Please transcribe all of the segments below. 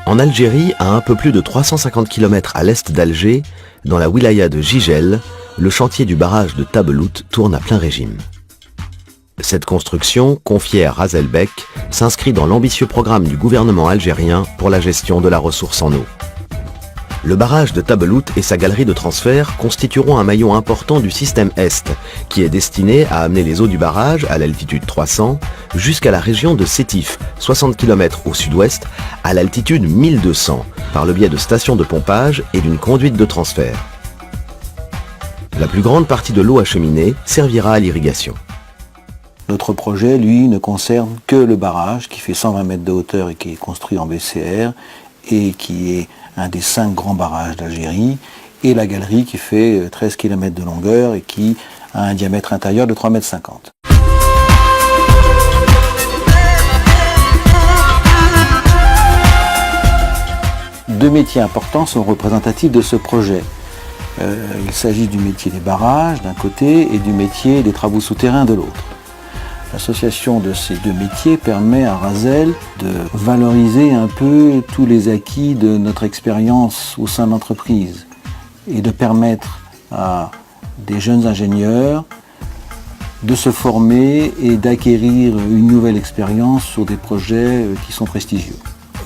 En Algérie, à un peu plus de 350 km à l'est d'Alger, dans la wilaya de Jijel, le chantier du barrage de Tabelout tourne à plein régime. Cette construction, confiée à Razelbek, s'inscrit dans l'ambitieux programme du gouvernement algérien pour la gestion de la ressource en eau. Le barrage de Tabelout et sa galerie de transfert constitueront un maillon important du système Est, qui est destiné à amener les eaux du barrage à l'altitude 300 jusqu'à la région de Sétif, 60 km au sud-ouest, à l'altitude 1200, par le biais de stations de pompage et d'une conduite de transfert. La plus grande partie de l'eau acheminée servira à l'irrigation. Notre projet, lui, ne concerne que le barrage qui fait 120 mètres de hauteur et qui est construit en BCR et qui est un des 5 grands barrages d'Algérie, et la galerie qui fait 13 km de longueur et qui a un diamètre intérieur de 3,50 m. Deux métiers importants sont représentatifs de ce projet. Il s'agit du métier des barrages d'un côté et du métier des travaux souterrains de l'autre. L'association de ces deux métiers permet à Razel de valoriser un peu tous les acquis de notre expérience au sein de l'entreprise et de permettre à des jeunes ingénieurs de se former et d'acquérir une nouvelle expérience sur des projets qui sont prestigieux.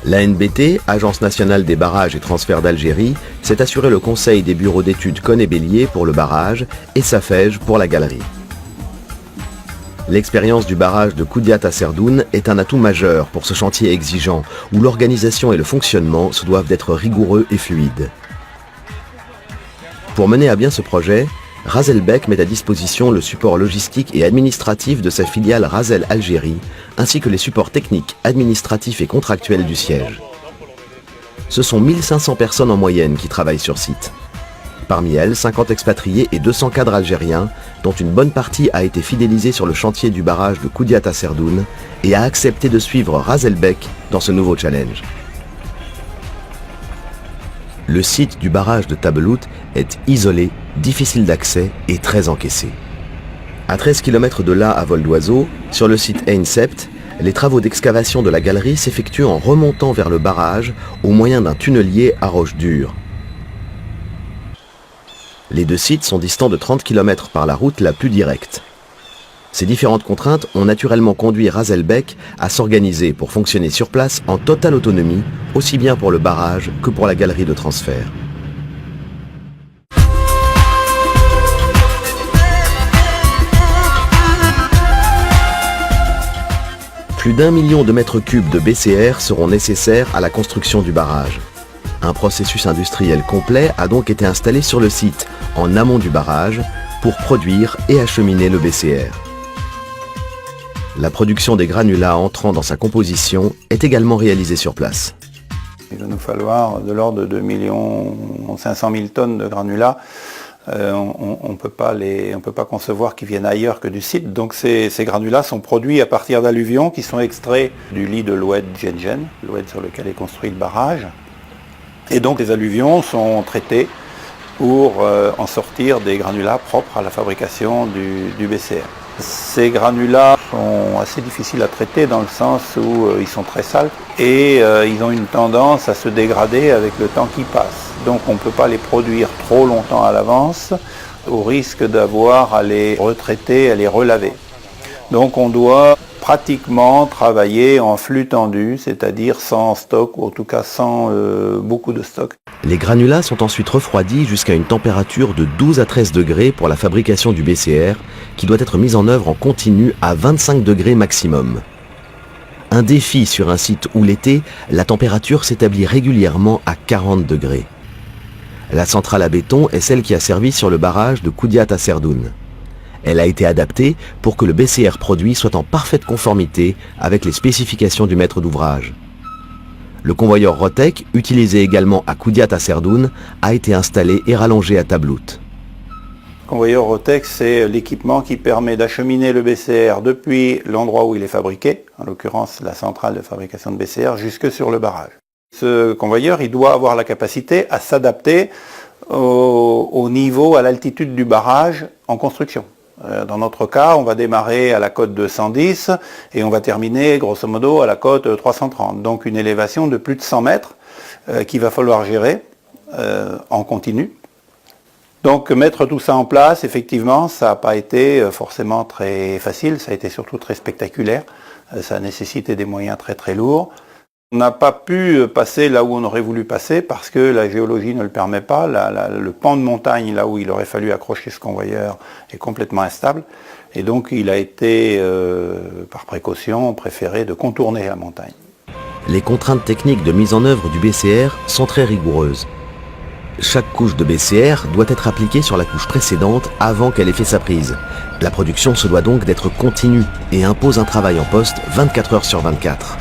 L'ANBT, Agence nationale des barrages et transferts d'Algérie, s'est assuré le conseil des bureaux d'études Cohn et Bélier pour le barrage et Safej pour la galerie. L'expérience du barrage de Koudiat à Serdoune est un atout majeur pour ce chantier exigeant où l'organisation et le fonctionnement se doivent d'être rigoureux et fluides. Pour mener à bien ce projet, Razelbek met à disposition le support logistique et administratif de sa filiale Razel Algérie, ainsi que les supports techniques, administratifs et contractuels du siège. Ce sont 1500 personnes en moyenne qui travaillent sur site. Parmi elles, 50 expatriés et 200 cadres algériens, dont une bonne partie a été fidélisée sur le chantier du barrage de Koudiat à Serdoune et a accepté de suivre Razelbek dans ce nouveau challenge. Le site du barrage de Tabelout est isolé, difficile d'accès et très encaissé. À 13 km de là à vol d'oiseau, sur le site Ein Sept, les travaux d'excavation de la galerie s'effectuent en remontant vers le barrage au moyen d'un tunnelier à roche dure. Les deux sites sont distants de 30 km par la route la plus directe. Ces différentes contraintes ont naturellement conduit Razelbek à s'organiser pour fonctionner sur place en totale autonomie, aussi bien pour le barrage que pour la galerie de transfert. Plus d'1 million de mètres cubes de BCR seront nécessaires à la construction du barrage. Un processus industriel complet a donc été installé sur le site, en amont du barrage, pour produire et acheminer le BCR. La production des granulats entrant dans sa composition est également réalisée sur place. Il va nous falloir de l'ordre de 2 500 000 tonnes de granulats. On ne peut pas concevoir qu'ils viennent ailleurs que du site. Donc ces granulats sont produits à partir d'alluvions qui sont extraits du lit de l'oued Djenjen, l'oued sur lequel est construit le barrage. Et donc les alluvions sont traitées pour en sortir des granulats propres à la fabrication du BCR. Ces granulats sont assez difficiles à traiter dans le sens où ils sont très sales et ils ont une tendance à se dégrader avec le temps qui passe. Donc on ne peut pas les produire trop longtemps à l'avance au risque d'avoir à les retraiter, à les relaver. Donc on doit pratiquement travailler en flux tendu, c'est-à-dire sans stock, ou en tout cas sans beaucoup de stock. Les granulats sont ensuite refroidis jusqu'à une température de 12 à 13 degrés pour la fabrication du BCR, qui doit être mise en œuvre en continu à 25 degrés maximum. Un défi sur un site où l'été, la température s'établit régulièrement à 40 degrés. La centrale à béton est celle qui a servi sur le barrage de Koudiat à Serdoune. Elle a été adaptée pour que le BCR produit soit en parfaite conformité avec les spécifications du maître d'ouvrage. Le convoyeur Rotec, utilisé également à Koudiat à Serdoune, a été installé et rallongé à Tabelout. Le convoyeur Rotec, c'est l'équipement qui permet d'acheminer le BCR depuis l'endroit où il est fabriqué, en l'occurrence la centrale de fabrication de BCR, jusque sur le barrage. Ce convoyeur, il doit avoir la capacité à s'adapter au niveau, à l'altitude du barrage en construction. Dans notre cas, on va démarrer à la cote 210 et on va terminer grosso modo à la cote 330. Donc une élévation de plus de 100 mètres qu'il va falloir gérer en continu. Donc mettre tout ça en place, effectivement, ça n'a pas été forcément très facile, ça a été surtout très spectaculaire, ça a nécessité des moyens très très lourds. On n'a pas pu passer là où on aurait voulu passer parce que la géologie ne le permet pas. Le pan de montagne, là où il aurait fallu accrocher ce convoyeur, est complètement instable. Et donc il a été, par précaution, préféré de contourner la montagne. Les contraintes techniques de mise en œuvre du BCR sont très rigoureuses. Chaque couche de BCR doit être appliquée sur la couche précédente avant qu'elle ait fait sa prise. La production se doit donc d'être continue et impose un travail en poste 24 heures sur 24.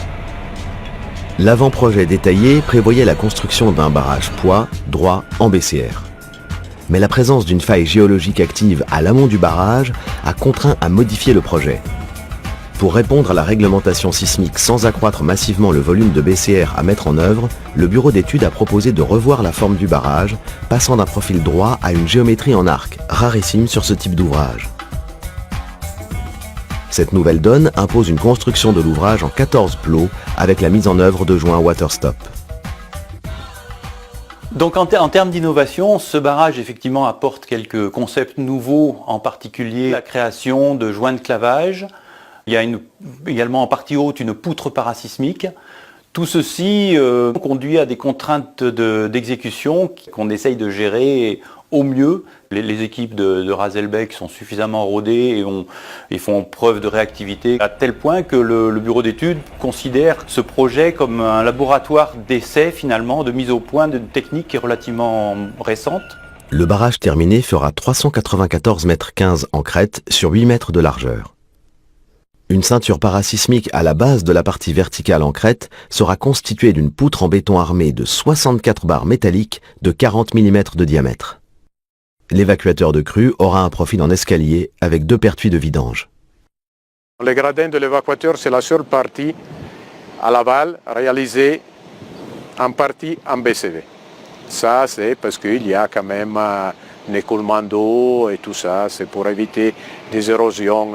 L'avant-projet détaillé prévoyait la construction d'un barrage poids droit en BCR. Mais la présence d'une faille géologique active à l'amont du barrage a contraint à modifier le projet. Pour répondre à la réglementation sismique sans accroître massivement le volume de BCR à mettre en œuvre, le bureau d'études a proposé de revoir la forme du barrage, passant d'un profil droit à une géométrie en arc, rarissime sur ce type d'ouvrage. Cette nouvelle donne impose une construction de l'ouvrage en 14 plots avec la mise en œuvre de joints waterstop. Donc en termes d'innovation, ce barrage effectivement apporte quelques concepts nouveaux, en particulier la création de joints de clavage. Il y a également en partie haute une poutre parasismique. Tout ceci conduit à des contraintes d'exécution qu'on essaye de gérer au mieux. Les équipes de Raselbeck sont suffisamment rodées et font preuve de réactivité à tel point que le bureau d'études considère ce projet comme un laboratoire d'essai finalement, de mise au point d'une technique qui est relativement récente. Le barrage terminé fera 394,15 mètres en crête sur 8 mètres de largeur. Une ceinture parasismique à la base de la partie verticale en crête sera constituée d'une poutre en béton armé de 64 barres métalliques de 40 mm de diamètre. L'évacuateur de crue aura un profil en escalier avec 2 pertuis de vidange. Le gradin de l'évacuateur, c'est la seule partie à l'aval réalisée en partie en BCV. Ça, c'est parce qu'il y a quand même un écoulement d'eau et tout ça, c'est pour éviter des érosions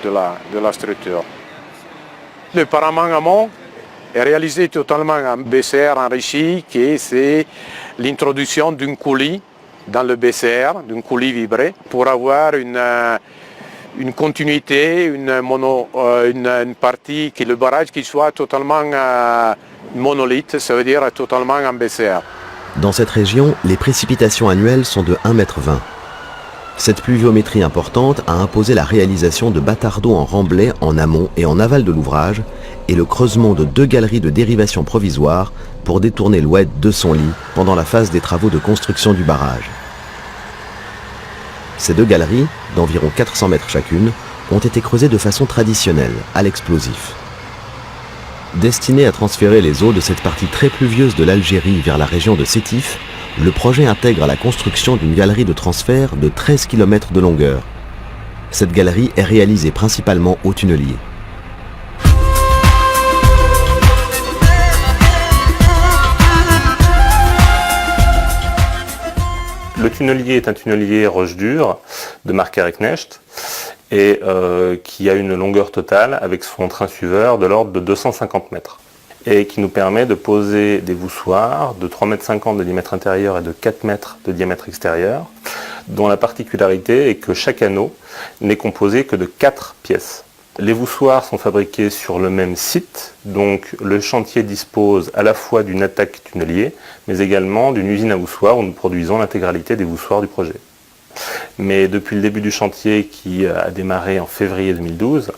de la structure. Le parement amont est réalisé totalement en BCR enrichi, qui c'est l'introduction d'une coulis dans le BCR, d'une coulis vibrée, pour avoir une continuité, une partie, qui le barrage qui soit totalement monolithe, ça veut dire totalement en BCR. Dans cette région, les précipitations annuelles sont de 1,20 m. Cette pluviométrie importante a imposé la réalisation de bâtards d'eau en remblai en amont et en aval de l'ouvrage et le creusement de 2 galeries de dérivation provisoires pour détourner l'oued de son lit pendant la phase des travaux de construction du barrage. Ces 2 galeries, d'environ 400 mètres chacune, ont été creusées de façon traditionnelle, à l'explosif. Destiné à transférer les eaux de cette partie très pluvieuse de l'Algérie vers la région de Sétif, le projet intègre la construction d'une galerie de transfert de 13 km de longueur. Cette galerie est réalisée principalement au tunnelier. Le tunnelier est un tunnelier roche dure de marque Herrenknecht et qui a une longueur totale avec son train suiveur de l'ordre de 250 mètres. Et qui nous permet de poser des voussoirs de 3,50 m de diamètre intérieur et de 4 mètres de diamètre extérieur, dont la particularité est que chaque anneau n'est composé que de 4 pièces. Les voussoirs sont fabriqués sur le même site, donc le chantier dispose à la fois d'une attaque tunnelier, mais également d'une usine à voussoirs où nous produisons l'intégralité des voussoirs du projet. Mais depuis le début du chantier qui a démarré en février 2012,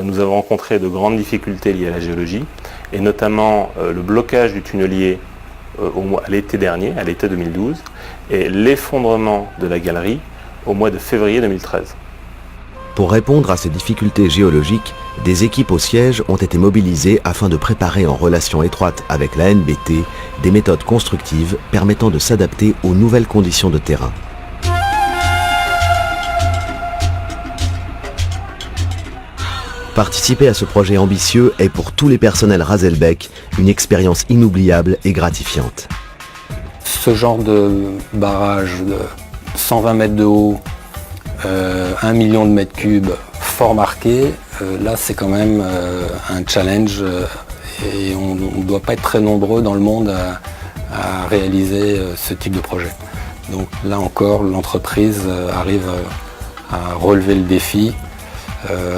nous avons rencontré de grandes difficultés liées à la géologie, et notamment le blocage du tunnelier à l'été dernier, à l'été 2012, et l'effondrement de la galerie au mois de février 2013. Pour répondre à ces difficultés géologiques, des équipes au siège ont été mobilisées afin de préparer en relation étroite avec la NBT des méthodes constructives permettant de s'adapter aux nouvelles conditions de terrain. Participer à ce projet ambitieux est pour tous les personnels Raselbeck une expérience inoubliable et gratifiante. Ce genre de barrage de 120 mètres de haut, 1 million de mètres cubes fort marqués, là c'est quand même un challenge et on ne doit pas être très nombreux dans le monde à réaliser ce type de projet. Donc là encore, l'entreprise arrive à relever le défi,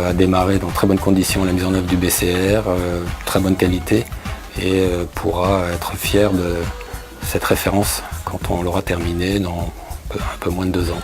à démarrer dans très bonnes conditions la mise en œuvre du BCR, très bonne qualité, et pourra être fière de cette référence quand on l'aura terminée dans un peu moins de 2 ans.